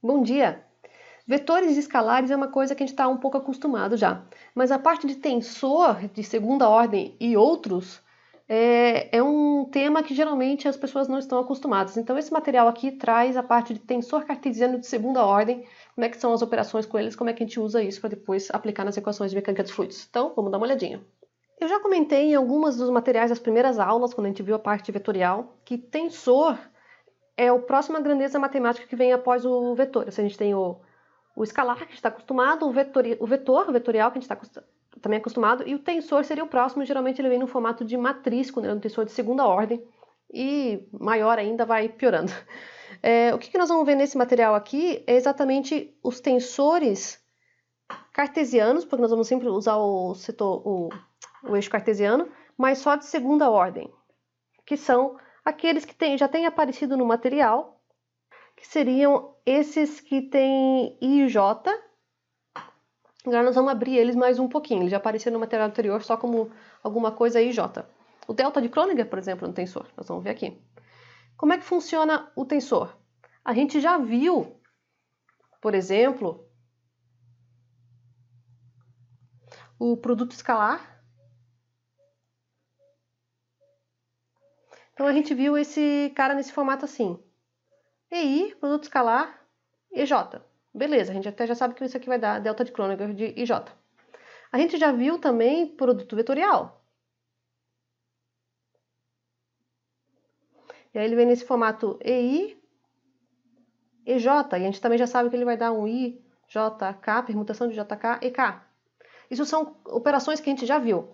Bom dia! Vetores escalares é uma coisa que a gente está um pouco acostumado já, mas a parte de tensor de segunda ordem e outros é um tema que geralmente as pessoas não estão acostumadas. Então esse material aqui traz a parte de tensor cartesiano de segunda ordem, como é que são as operações com eles, como é que a gente usa isso para depois aplicar nas equações de mecânica dos fluidos. Então vamos dar uma olhadinha. Eu já comentei em algumas dos materiais das primeiras aulas, quando a gente viu a parte vetorial, que tensor é a próxima grandeza matemática que vem após o vetor. Ou seja, a gente tem o escalar, que a gente está acostumado, o vetorial, que a gente está também acostumado, e o tensor seria o próximo, geralmente ele vem no formato de matriz, quando ele é um tensor de segunda ordem, e maior ainda vai piorando. O que nós vamos ver nesse material aqui é exatamente os tensores cartesianos, porque nós vamos sempre usar o eixo cartesiano, mas só de segunda ordem, que são aqueles que já têm aparecido no material, que seriam esses que têm I e J. Agora nós vamos abrir eles mais um pouquinho, eles já apareceram no material anterior só como alguma coisa I e J. O delta de Kronecker, por exemplo, no tensor, nós vamos ver aqui. Como é que funciona o tensor? A gente já viu, por exemplo, o produto escalar. Então a gente viu esse cara nesse formato assim. EI, produto escalar, EJ. Beleza, a gente até já sabe que isso aqui vai dar delta de Kronecker de IJ. A gente já viu também produto vetorial. E aí ele vem nesse formato EI, EJ, e a gente também já sabe que ele vai dar um I, JK, permutação de JK e K. Isso são operações que a gente já viu.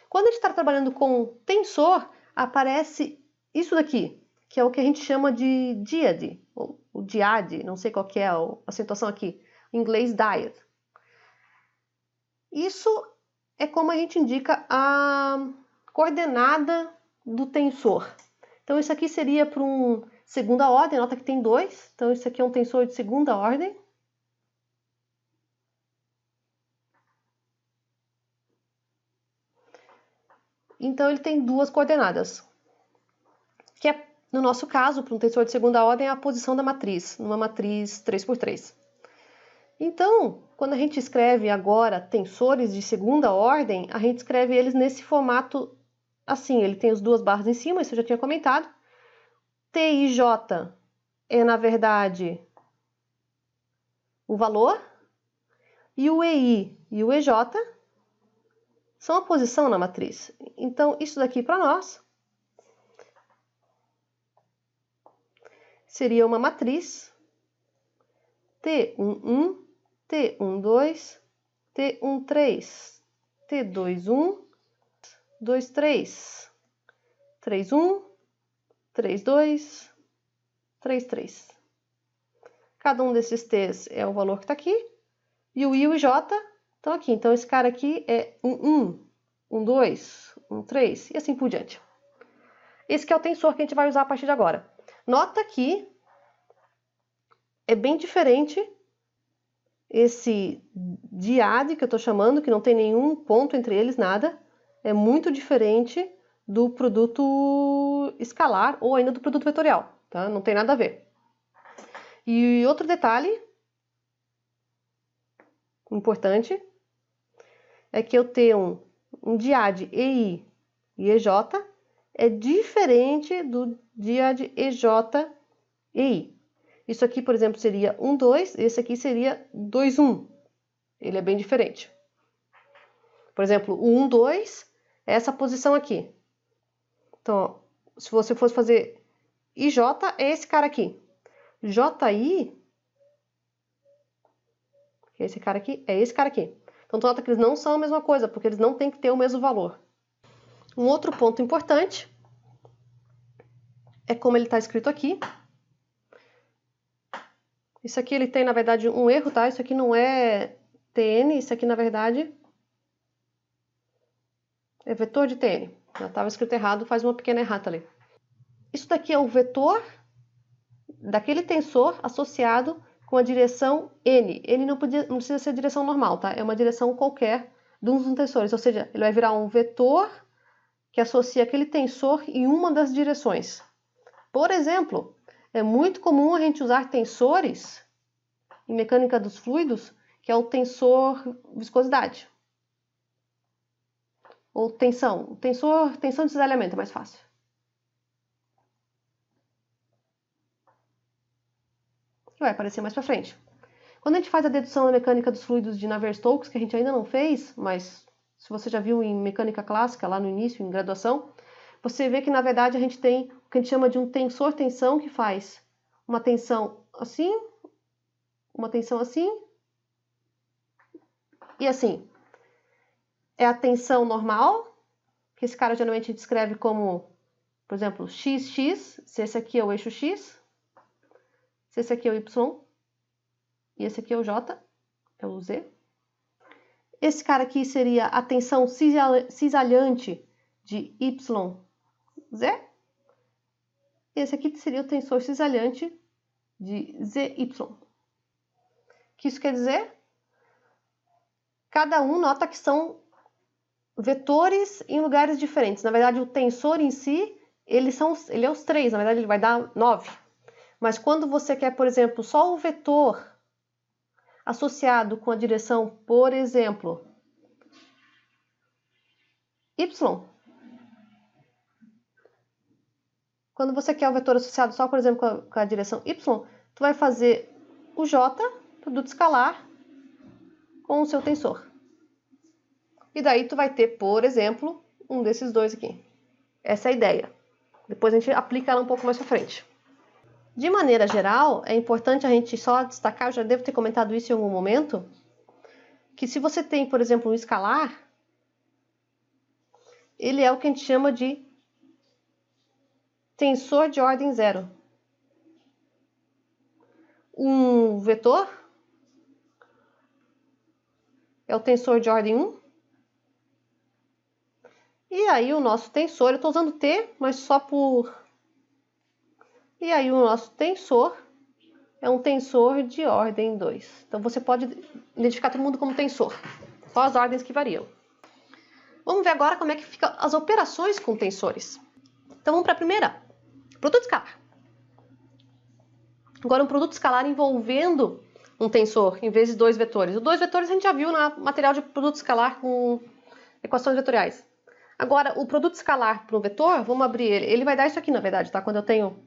Quando a gente está trabalhando com tensor, aparece isso daqui, que é o que a gente chama de díade, ou o diade, não sei qual que é a acentuação aqui, em inglês diad. Isso é como a gente indica a coordenada do tensor. Então isso aqui seria para um segunda ordem, nota que tem 2, então isso aqui é um tensor de segunda ordem. Então ele tem duas coordenadas, que é, no nosso caso, para um tensor de segunda ordem, é a posição da matriz, numa matriz 3×3. Então, quando a gente escreve agora tensores de segunda ordem, a gente escreve eles nesse formato assim, ele tem as duas barras em cima, isso eu já tinha comentado. T e J é, na verdade, o valor, e o EI e o EJ são a posição na matriz. Então, isso daqui para nós seria uma matriz T11, T12, T13, T21, 23, 31, 32, 33. Cada um desses T's é o valor que está aqui, e o I e o J estão aqui. Então esse cara aqui é 1, 2, 3 e assim por diante. Esse que é o tensor que a gente vai usar a partir de agora. Nota que é bem diferente esse diade que eu estou chamando, que não tem nenhum ponto entre eles, nada. É muito diferente do produto escalar ou ainda do produto vetorial, tá? Não tem nada a ver. E outro detalhe importante é que eu tenho um diade EI e EJ é diferente do diade EJ EI. Isso aqui, por exemplo, seria 1, 2, esse aqui seria 2, 1. Ele é bem diferente. Por exemplo, o 1, 2 é essa posição aqui. Então, ó, se você fosse fazer IJ, é esse cara aqui. JI, que é esse cara aqui, é esse cara aqui. Então, nota que eles não são a mesma coisa, porque eles não têm que ter o mesmo valor. Um outro ponto importante é como ele está escrito aqui. Isso aqui ele tem, na verdade, um erro, tá? Isso aqui não é TN, isso aqui, na verdade, é vetor de TN. Já estava escrito errado, faz uma pequena errata ali. Isso daqui é o vetor daquele tensor associado com a direção N. Ele não precisa ser direção normal, tá? É uma direção qualquer de um dos tensores, ou seja, ele vai virar um vetor que associa aquele tensor em uma das direções. Por exemplo, é muito comum a gente usar tensores em mecânica dos fluidos, que é o tensor viscosidade. Ou tensão. Tensor de cisalhamento é mais fácil. Que vai aparecer mais pra frente. Quando a gente faz a dedução da mecânica dos fluidos de Navier-Stokes, que a gente ainda não fez, mas se você já viu em mecânica clássica, lá no início, em graduação, você vê que na verdade a gente tem o que a gente chama de um tensor-tensão, que faz uma tensão assim, e assim. É a tensão normal, que esse cara geralmente descreve como, por exemplo, XX, se esse aqui é o eixo X, se esse aqui é o Y, e esse aqui é o J, é o Z. Esse cara aqui seria a tensão cisalhante de YZ. Esse aqui seria o tensor cisalhante de ZY. O que isso quer dizer? Cada um nota que são vetores em lugares diferentes. Na verdade, o tensor em si, ele é os 3, na verdade ele vai dar 9. Mas quando você quer, por exemplo, só o vetor associado com a direção, por exemplo, Y. Quando você quer o vetor associado só, por exemplo, com a direção Y, tu vai fazer o J, produto escalar, com o seu tensor. E daí tu vai ter, por exemplo, um desses dois aqui. Essa é a ideia. Depois a gente aplica ela um pouco mais pra frente. De maneira geral, é importante a gente só destacar, eu já devo ter comentado isso em algum momento, que se você tem, por exemplo, um escalar, ele é o que a gente chama de tensor de ordem zero. Um vetor é o tensor de ordem 1. E aí o nosso tensor, eu estou usando T, mas só por... E aí o nosso tensor é um tensor de ordem 2. Então você pode identificar todo mundo como tensor. Só as ordens que variam. Vamos ver agora como é que ficam as operações com tensores. Então vamos para a primeira. Produto escalar. Agora um produto escalar envolvendo um tensor em vez de dois vetores. Os dois vetores a gente já viu no material de produto escalar com equações vetoriais. Agora, o produto escalar para um vetor, vamos abrir ele. Ele vai dar isso aqui, na verdade, tá? Quando eu tenho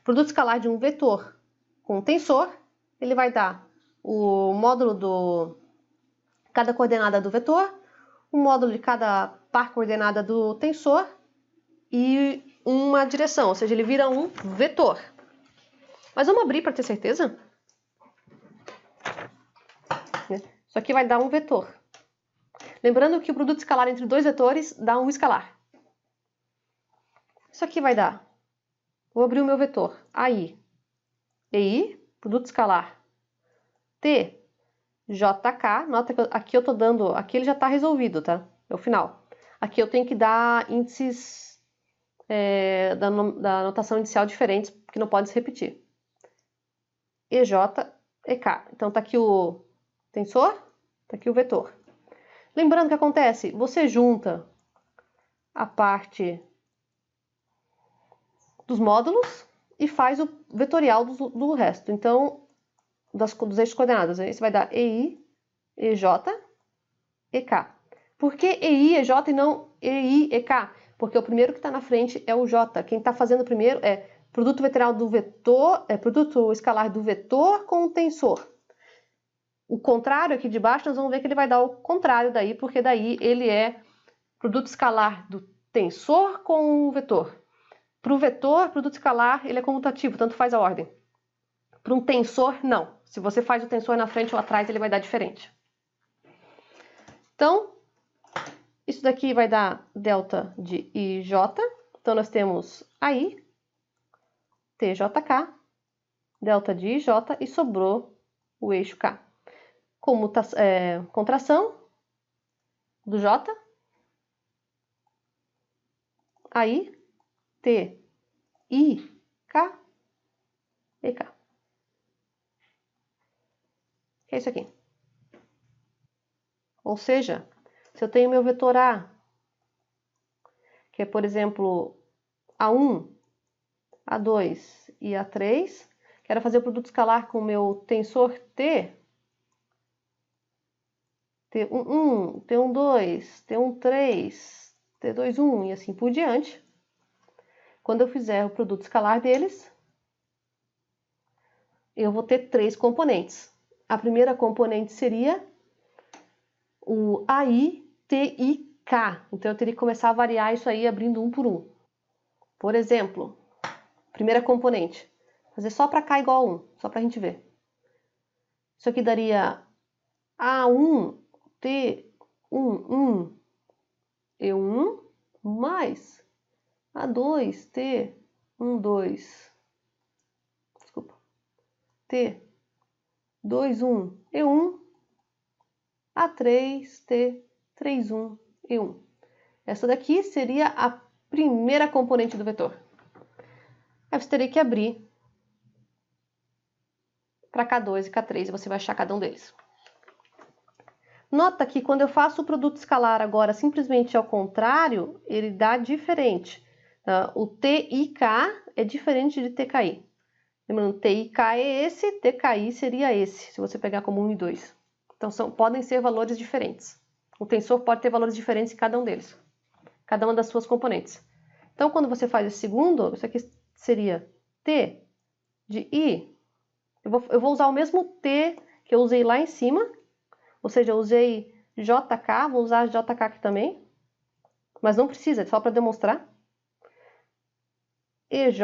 produto escalar de um vetor com um tensor, ele vai dar o módulo de cada coordenada do vetor, o módulo de cada par coordenada do tensor e uma direção, ou seja, ele vira um vetor. Mas vamos abrir para ter certeza? Isso aqui vai dar um vetor. Lembrando que o produto escalar entre dois vetores dá um escalar. Isso aqui vai dar... Vou abrir o meu vetor. AI. EI, produto escalar. T, JK. Nota que aqui eu estou dando... Aqui ele já está resolvido, tá? É o final. Aqui eu tenho que dar índices da notação inicial diferentes, que não podem se repetir. EJ, EK. Então tá aqui o tensor, tá aqui o vetor. Lembrando o que acontece, você junta a parte dos módulos e faz o vetorial do resto. Então, dos eixos coordenados, aí você vai dar EI, EJ, EK. Por que EI, EJ e não EI, EK? Porque o primeiro que está na frente é o J. Quem está fazendo primeiro é produto vetorial do vetor, produto escalar do vetor com o tensor. O contrário aqui de baixo, nós vamos ver que ele vai dar o contrário daí, porque daí ele é produto escalar do tensor com o vetor. Para o vetor, produto escalar, ele é comutativo, tanto faz a ordem. Para um tensor, não. Se você faz o tensor na frente ou atrás, ele vai dar diferente. Então, isso daqui vai dar delta de IJ. Então, nós temos AI, TJK, delta de IJ e sobrou o eixo K. Contração do J, AI, T, I, K, e K. Que é isso aqui. Ou seja, se eu tenho meu vetor A, que é, por exemplo, A1, A2 e A3, o quero fazer o produto escalar com o meu tensor T, T11, T12, T13, T21 e assim por diante. Quando eu fizer o produto escalar deles, eu vou ter 3 componentes. A primeira componente seria o AI, T e K. Então eu teria que começar a variar isso aí abrindo um por um. Por exemplo, primeira componente, fazer só para K igual a 1, só para a gente ver. Isso aqui daria A1, T11, E1 mais A2, T12, desculpa, T21, E1, A3, T31, E1. Essa daqui seria a primeira componente do vetor. Aí você teria que abrir para K2 e K3 e você vai achar cada um deles. Nota que quando eu faço o produto escalar agora simplesmente ao contrário, ele dá diferente. O TIK é diferente de TKI. Lembrando, TIK é esse, TKI seria esse, se você pegar como 1 e 2. Então podem ser valores diferentes. O tensor pode ter valores diferentes em cada um deles, cada uma das suas componentes. Então quando você faz esse segundo, isso aqui seria T de I. Eu vou usar o mesmo T que eu usei lá em cima, ou seja, eu usei JK, vou usar JK aqui também, mas não precisa, é só para demonstrar. EJ,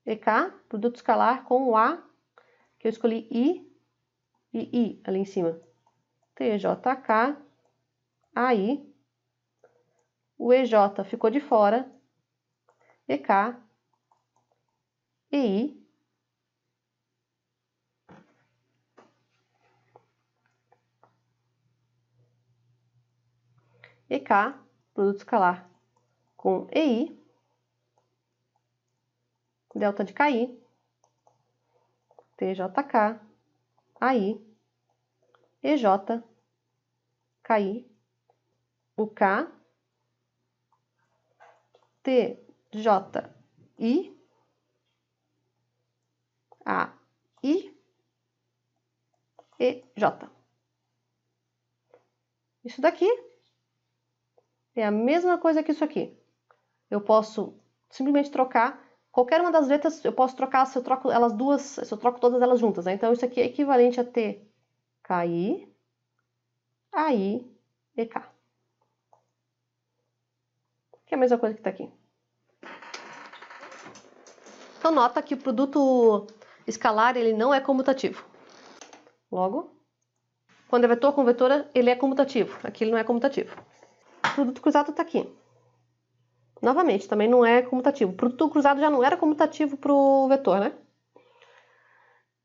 EK, produto escalar com o A, que eu escolhi I e I ali em cima. TJK, AI, o EJ ficou de fora, EK, EI, EK, produto escalar com EI, delta de KI, TJK, AI, EJ, KI, o K, TJI, AI, EJ. Isso daqui é a mesma coisa que isso aqui. Eu posso simplesmente trocar qualquer uma das letras, eu posso trocar se eu troco elas duas, se eu troco todas elas juntas, né? Então isso aqui é equivalente a TKI, AI, EK. Que é a mesma coisa que está aqui. Então nota que o produto escalar ele não é comutativo. Logo, quando é vetor com vetora, ele é comutativo. Aqui ele não é comutativo. O produto cruzado está aqui. Novamente, também não é comutativo. O produto cruzado já não era comutativo para o vetor, né?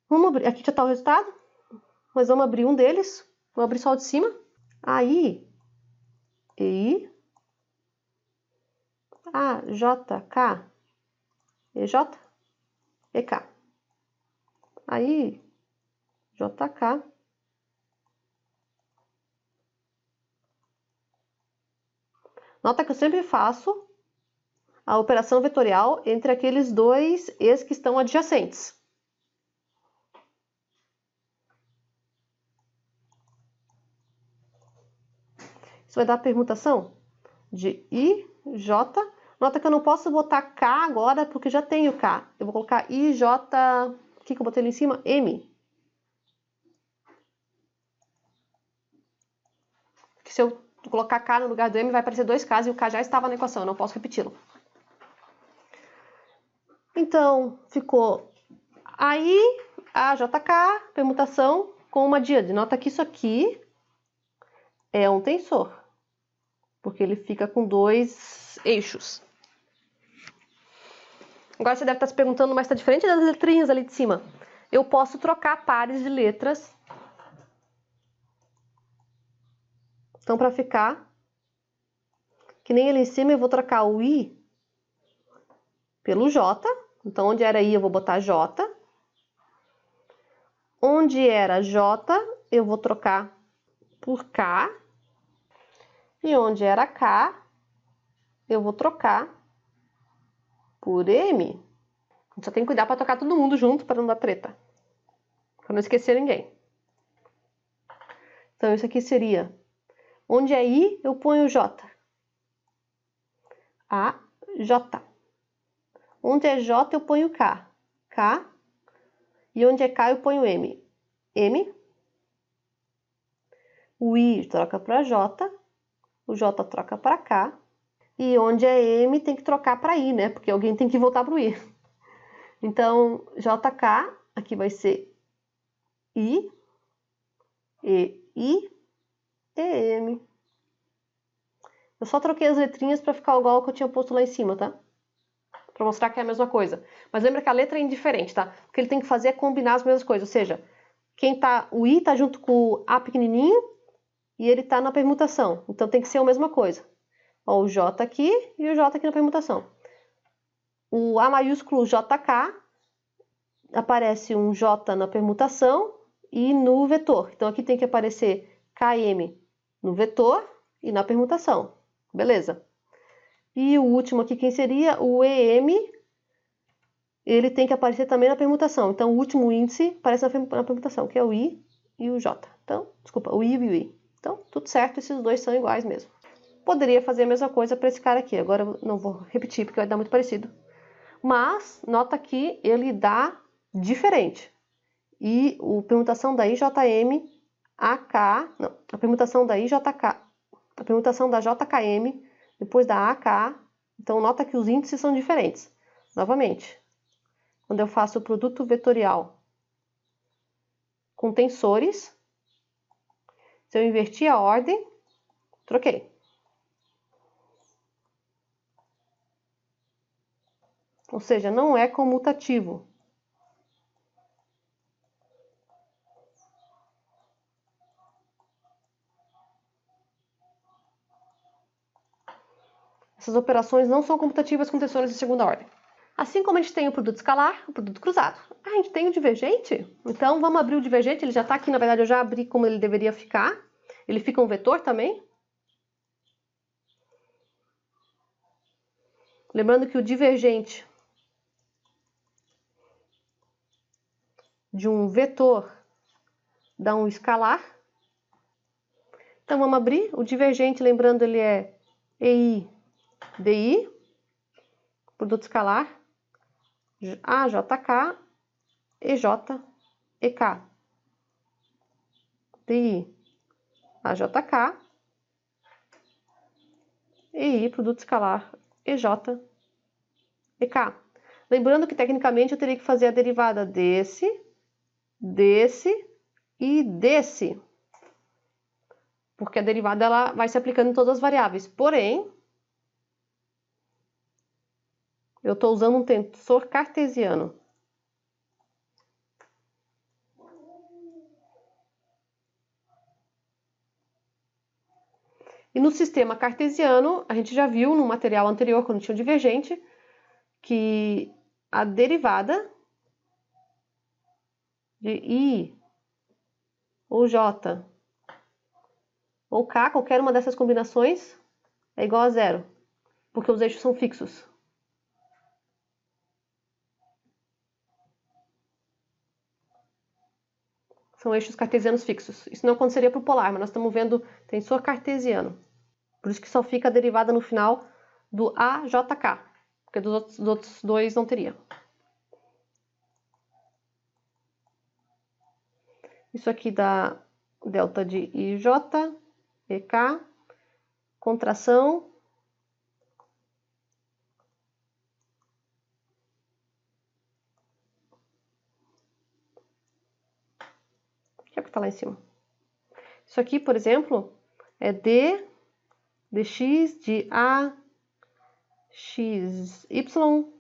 Vamos abrir. Aqui já está o resultado. Mas vamos abrir um deles. Vou abrir só o de cima. AI, EI, AJK, EJ, EK. AI, JK. Nota que eu sempre faço a operação vetorial entre aqueles dois e's que estão adjacentes. Isso vai dar a permutação de I, J. Nota que eu não posso botar K agora, porque já tenho K. Eu vou colocar I, J, o que eu botei ali em cima? M. Porque se eu colocar K no lugar do M, vai aparecer 2 Ks e o K já estava na equação, eu não posso repeti-lo. Então, ficou aí a JK, permutação com uma díade. Nota que isso aqui é um tensor, porque ele fica com 2 eixos. Agora você deve estar se perguntando, mas está diferente das letrinhas ali de cima. Eu posso trocar pares de letras. Então, para ficar que nem ali em cima, eu vou trocar o I pelo J. Então, onde era I, eu vou botar J. Onde era J, eu vou trocar por K. E onde era K, eu vou trocar por M. A gente só tem que cuidar para tocar todo mundo junto para não dar treta. Para não esquecer ninguém. Então, isso aqui seria... Onde é I, eu ponho J. A, J. Onde é J, eu ponho K. K. E onde é K, eu ponho M. M. O I troca para J. O J troca para K. E onde é M, tem que trocar para I, né? Porque alguém tem que voltar para o I. Então, JK, aqui vai ser I, E M. Eu só troquei as letrinhas para ficar igual ao que eu tinha posto lá em cima, tá? Para mostrar que é a mesma coisa. Mas lembra que a letra é indiferente, tá? O que ele tem que fazer é combinar as mesmas coisas. Ou seja, o I tá junto com o A pequenininho e ele tá na permutação. Então tem que ser a mesma coisa. Ó, o J aqui e o J aqui na permutação. O A maiúsculo JK, aparece um J na permutação e no vetor. Então aqui tem que aparecer KM no vetor e na permutação. Beleza. E o último aqui, quem seria? O EM, ele tem que aparecer também na permutação. Então o último índice aparece na permutação, que é o I e o J. Então, desculpa, o I e o I. Então, tudo certo, esses dois são iguais mesmo. Poderia fazer a mesma coisa para esse cara aqui. Agora eu não vou repetir, porque vai dar muito parecido. Mas, nota que ele dá diferente. E a permutação da IJM, AK, não, a permutação da IJK, a permutação da JKM, depois da AK, então nota que os índices são diferentes. Novamente, quando eu faço o produto vetorial com tensores, se eu invertir a ordem, troquei. Ou seja, não é comutativo. Essas operações não são comutativas com tensores de segunda ordem. Assim como a gente tem o produto escalar, o produto cruzado. Ah, a gente tem o divergente? Então vamos abrir o divergente, ele já está aqui, na verdade eu já abri como ele deveria ficar. Ele fica um vetor também. Lembrando que o divergente de um vetor dá um escalar. Então vamos abrir. O divergente, lembrando, ele é EI DI, produto escalar, AJK, EJ, EK, DI, AJK, EI, produto escalar, EJ, EK. Lembrando que tecnicamente eu teria que fazer a derivada desse e desse, porque a derivada ela vai se aplicando em todas as variáveis. Porém, eu estou usando um tensor cartesiano. E no sistema cartesiano, a gente já viu no material anterior, quando tinha o divergente, que a derivada de I ou J ou K, qualquer uma dessas combinações, é igual a zero, porque os eixos são fixos. São eixos cartesianos fixos. Isso não aconteceria para o polar, mas nós estamos vendo tensor cartesiano. Por isso que só fica a derivada no final do AJK, porque dos outros dois não teria. Isso aqui dá delta de IJ, EK, contração, que é o que está lá em cima. Isso aqui, por exemplo, é D, dx de A, x, y,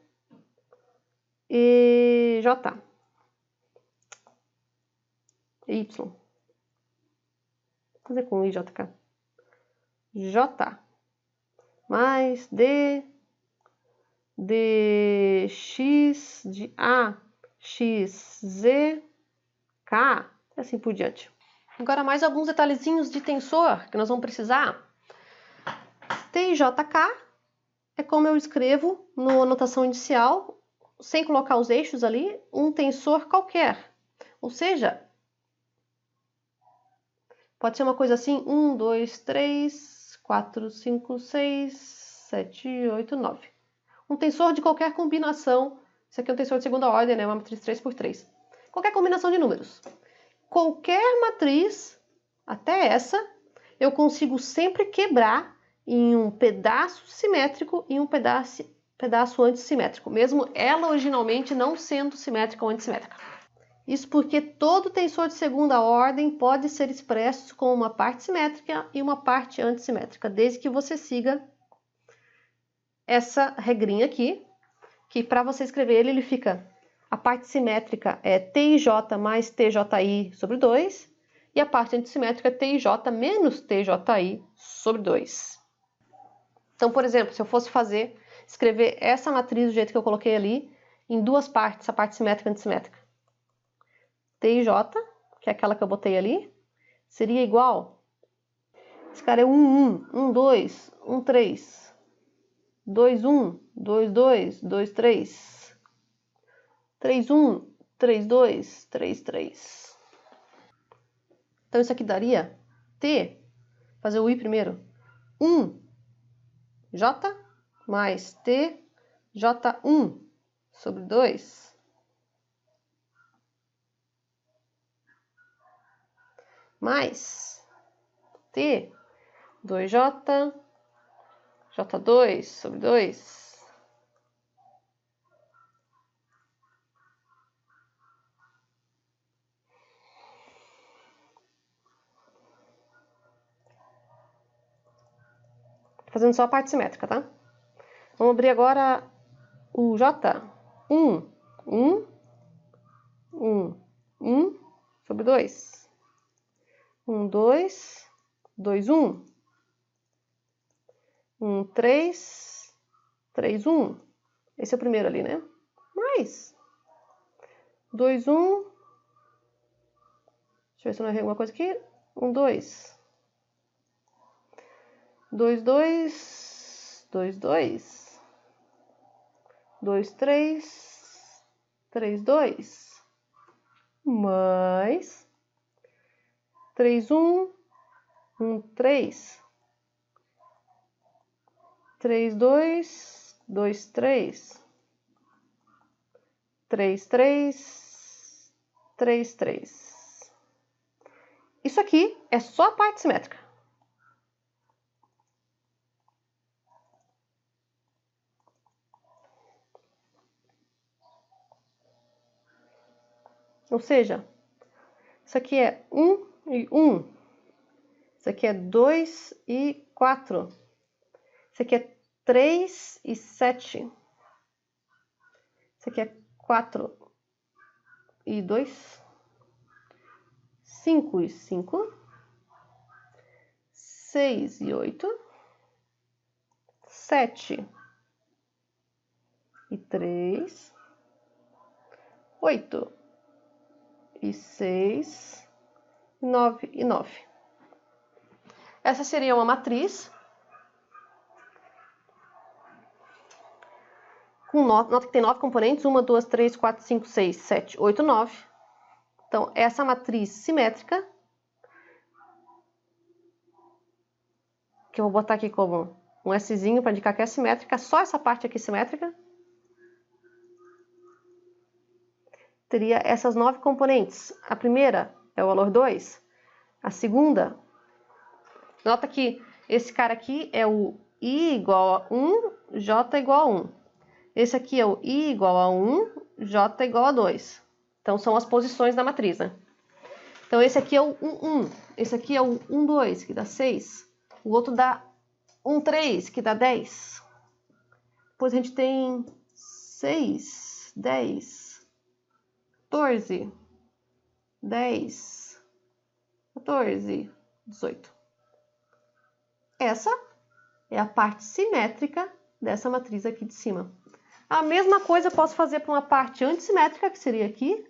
e J. Y. Vou fazer com IJK. J mais D dx de A, x, z, k, e assim por diante. Agora mais alguns detalhezinhos de tensor que nós vamos precisar. TJK é como eu escrevo na anotação inicial sem colocar os eixos ali, um tensor qualquer. Ou seja, pode ser uma coisa assim, 1, 2, 3, 4, 5, 6, 7, 8, 9. Um tensor de qualquer combinação. Isso aqui é um tensor de segunda ordem, né? Uma matriz 3×3. Qualquer combinação de números. Qualquer matriz, até essa, eu consigo sempre quebrar em um pedaço simétrico e um pedaço antissimétrico, mesmo ela originalmente não sendo simétrica ou antissimétrica. Isso porque todo tensor de segunda ordem pode ser expresso com uma parte simétrica e uma parte antissimétrica, desde que você siga essa regrinha aqui, que para você escrever ele fica, a parte simétrica é TIJ mais TJI sobre 2, e a parte antissimétrica é TIJ menos TJI sobre 2. Então, por exemplo, se eu fosse escrever essa matriz do jeito que eu coloquei ali, em duas partes, a parte simétrica e antissimétrica. TIJ, que é aquela que eu botei ali, seria igual, esse cara é 1, 1, 1, 2, 1, 3, 2, 1, 2, 2, 2, 3, 3, 1, 3, 2, 3, 3. Então isso aqui daria T, fazer o I primeiro, 1, J mais T, J1 sobre 2. Mais T, 2J, J2 sobre 2. Fazendo só a parte simétrica, tá? Vamos abrir agora o J. 1, 1, 1, 1 sobre 2. 1, 2, 2, 1. 1, 3, 3, 1. Esse é o primeiro ali, né? Mais 2, 1. Deixa eu ver se eu não errei alguma coisa aqui. 1, 2. 2, 2, 2, 2. 2, 3, 3, 2. Mais 3, 1, 1, 3. 3, 2, 2, 3. 3, 3, 3, 3. Isso aqui é só a parte simétrica. Ou seja, isso aqui é 1 e 1. Isso aqui é 2 e 4. Isso aqui é 3 e 7. Isso aqui é 4 e 2. 5 e 5. 6 e 8. 7 e 3. 8 e 6. 9 e 9. Essa seria uma matriz com nota que tem 9 componentes, 1, 2, 3, 4, 5, 6, 7, 8, 9. Então, essa matriz simétrica, que eu vou botar aqui como um Szinho para indicar que é simétrica, só essa parte aqui simétrica, teria essas 9 componentes. A primeira é o valor 2, a segunda, nota que esse cara aqui é o I igual a 1, J igual a 1. Esse aqui é o I igual a 1, J igual a 2. Então, são as posições da matriz, né? Então, esse aqui é o 1, 1. Esse aqui é o 1, 2, que dá 6. O outro dá 1, 3, que dá 10. Depois a gente tem 6, 10, 14, 10, 14, 18. Essa é a parte simétrica dessa matriz aqui de cima. A mesma coisa eu posso fazer para uma parte antissimétrica, que seria aqui.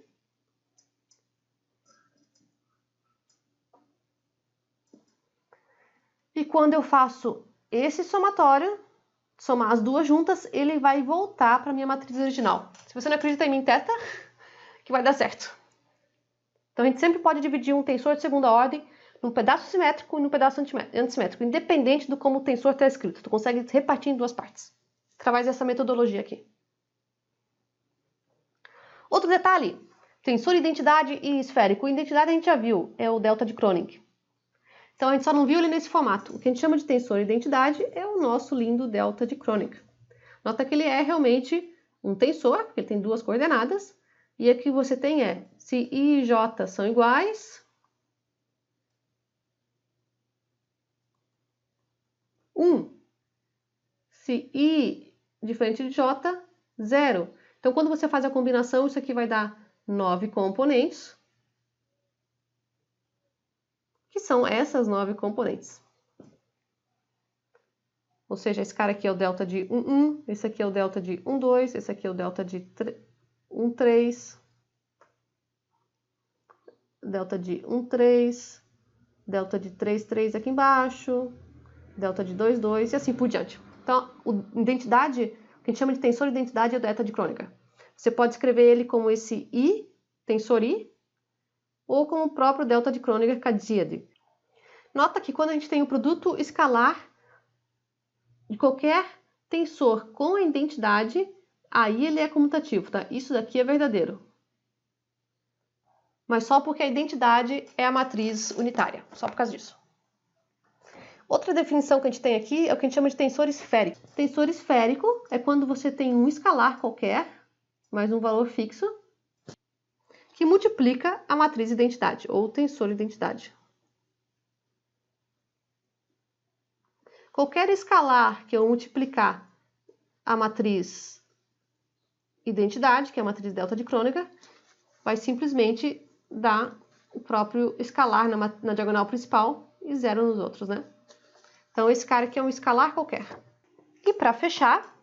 E quando eu faço esse somatório, somar as duas juntas, ele vai voltar para a minha matriz original. Se você não acredita em mim, testa, que vai dar certo. Então, a gente sempre pode dividir um tensor de segunda ordem num pedaço simétrico e num pedaço antissimétrico, independente do como o tensor está escrito. Tu consegue repartir em duas partes. Através dessa metodologia aqui. Outro detalhe, tensor, identidade e esférico. Identidade a gente já viu, é o delta de Kronig. Então, a gente só não viu ele nesse formato. O que a gente chama de tensor e identidade é o nosso lindo delta de Kronig. Nota que ele é realmente um tensor, porque ele tem duas coordenadas. E o que você tem é, se I e J são iguais, 1. Se I diferente de J, 0. Então, quando você faz a combinação, isso aqui vai dar 9 componentes, que são essas 9 componentes. Ou seja, esse cara aqui é o delta de 1, 1, esse aqui é o delta de 1, 2, esse aqui é o delta de 1, 3, delta de 1, 3, delta de 3, 3 aqui embaixo, delta de 2, 2 e assim por diante. Então, identidade, o que a gente chama de tensor identidade é o delta de Kronecker. Você pode escrever ele como esse I, tensor I, ou como o próprio delta de Kronecker cadíade. Nota que quando a gente tem o produto escalar de qualquer tensor com a identidade, aí ele é comutativo, tá? Isso daqui é verdadeiro. Mas só porque a identidade é a matriz unitária, só por causa disso. Outra definição que a gente tem aqui é o que a gente chama de tensor esférico. Tensor esférico é quando você tem um escalar qualquer, mais um valor fixo, que multiplica a matriz identidade, ou tensor identidade. Qualquer escalar que eu multiplicar a matriz identidade, que é a matriz delta de Kronecker, vai simplesmente dar o próprio escalar na diagonal principal e zero nos outros, né? Então, esse cara aqui é um escalar qualquer. E para fechar,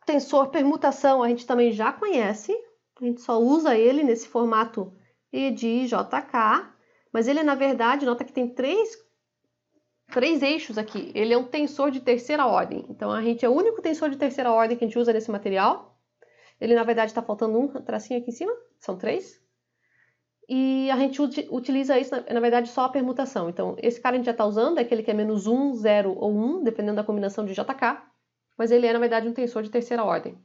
tensor permutação a gente também já conhece, a gente só usa ele nesse formato E de IJK, mas ele, na verdade, nota que tem três eixos aqui. Ele é um tensor de terceira ordem. Então, a gente é o único tensor de terceira ordem que a gente usa nesse material. Ele, na verdade, está faltando um tracinho aqui em cima, são 3. E a gente utiliza isso, na verdade, só a permutação. Então, esse cara a gente já está usando, é aquele que é menos 1, 0 ou 1, dependendo da combinação de JK. Mas ele é, na verdade, um tensor de terceira ordem.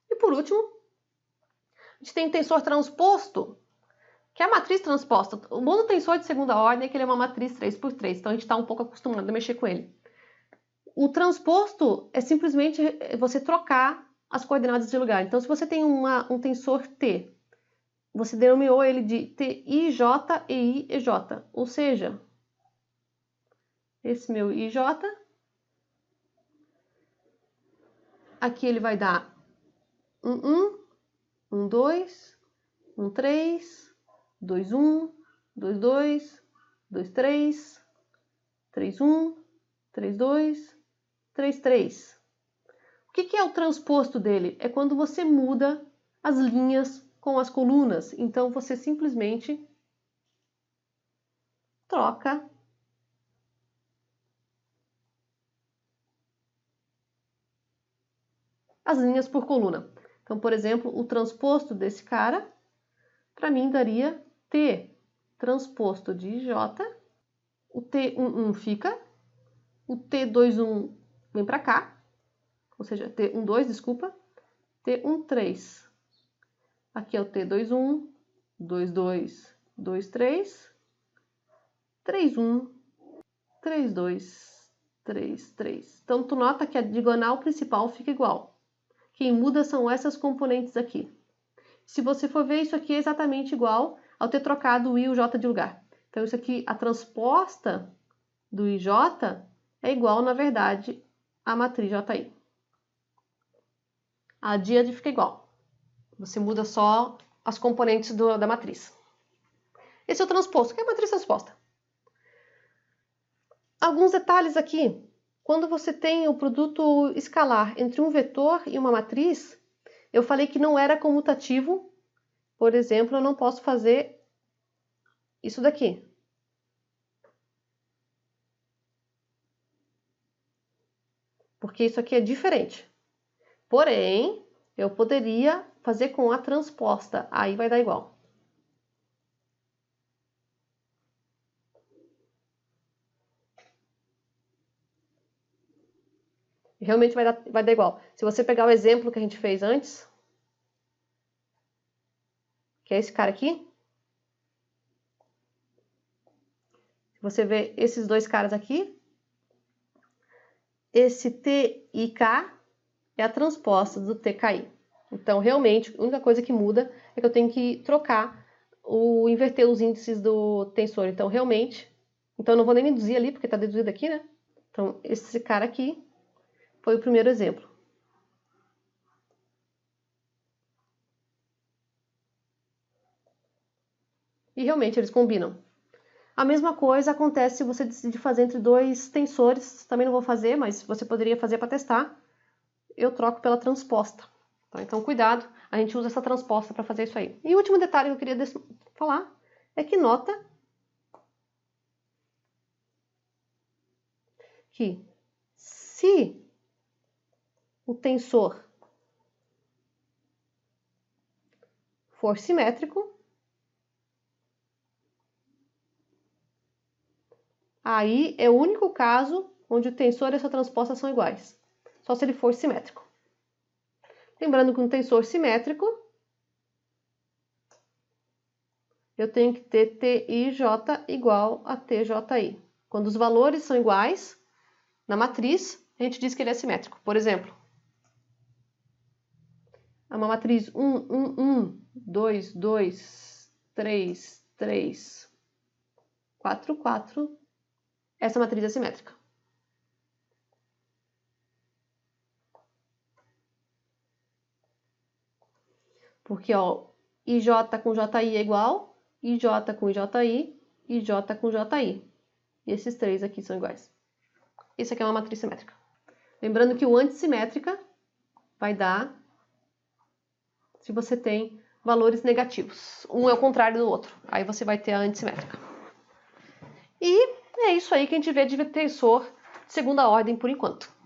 E por último, a gente tem o tensor transposto, que é a matriz transposta. O bom do tensor de segunda ordem é que ele é uma matriz 3x3, então a gente está um pouco acostumado a mexer com ele. O transposto é simplesmente você trocar as coordenadas de lugar. Então, se você tem um tensor T, você denominou ele de TIJ, EI, EJ. Ou seja, esse meu IJ, aqui ele vai dar 1, 1, 2, 1, 3, 2, 1, 2, 2, 2, 3, 3, 1, 3, 2, 3, 3. O que é o transposto dele? É quando você muda as linhas com as colunas. Então, você simplesmente troca as linhas por coluna. Então, por exemplo, o transposto desse cara, para mim, daria T transposto de J. O T11 fica, o T21 vem para cá, ou seja, T12, desculpa, T13. Aqui é o T21, 22, 23, 31, 32, 33. Então, tu nota que a diagonal principal fica igual. Quem muda são essas componentes aqui. Se você for ver, isso aqui é exatamente igual ao ter trocado o I e o J de lugar. Então, isso aqui, a transposta do IJ é igual, na verdade, à matriz JI. A díade fica igual. Você muda só as componentes da matriz. Esse é o transposto. O que é a matriz transposta? Alguns detalhes aqui. Quando você tem o produto escalar entre um vetor e uma matriz, eu falei que não era comutativo. Por exemplo, eu não posso fazer isso daqui. porque isso aqui é diferente. Porém, eu poderia fazer com a transposta, aí vai dar igual. Realmente vai dar igual. Se você pegar o exemplo que a gente fez antes, que é esse cara aqui, se você ver esses dois caras aqui, esse T e K é a transposta do TKI. Então, realmente, a única coisa que muda é que eu tenho que trocar inverter os índices do tensor. Então, realmente, então eu não vou nem deduzir ali, porque está deduzido aqui, né? Então, esse cara aqui foi o primeiro exemplo. E realmente eles combinam. A mesma coisa acontece se você decidir fazer entre dois tensores. Também não vou fazer, mas você poderia fazer para testar. Eu troco pela transposta. Tá? Então, cuidado, a gente usa essa transposta para fazer isso aí. E o último detalhe que eu queria falar é que nota que se o tensor for simétrico, aí é o único caso onde o tensor e a sua transposta são iguais. Só se ele for simétrico. Lembrando que um tensor simétrico, eu tenho que ter TIJ igual a TJI. Quando os valores são iguais, na matriz, a gente diz que ele é simétrico. Por exemplo, uma matriz 1, 1, 1, 2, 2, 3, 3, 4, 4, essa matriz é simétrica. Porque, ó, IJ com JI é igual, IJ com IJI, IJ com JI. E esses três aqui são iguais. Isso aqui é uma matriz simétrica. Lembrando que o antissimétrica vai dar se você tem valores negativos. Um é o contrário do outro. Aí você vai ter a antissimétrica. E é isso aí que a gente vê de tensor de segunda ordem por enquanto.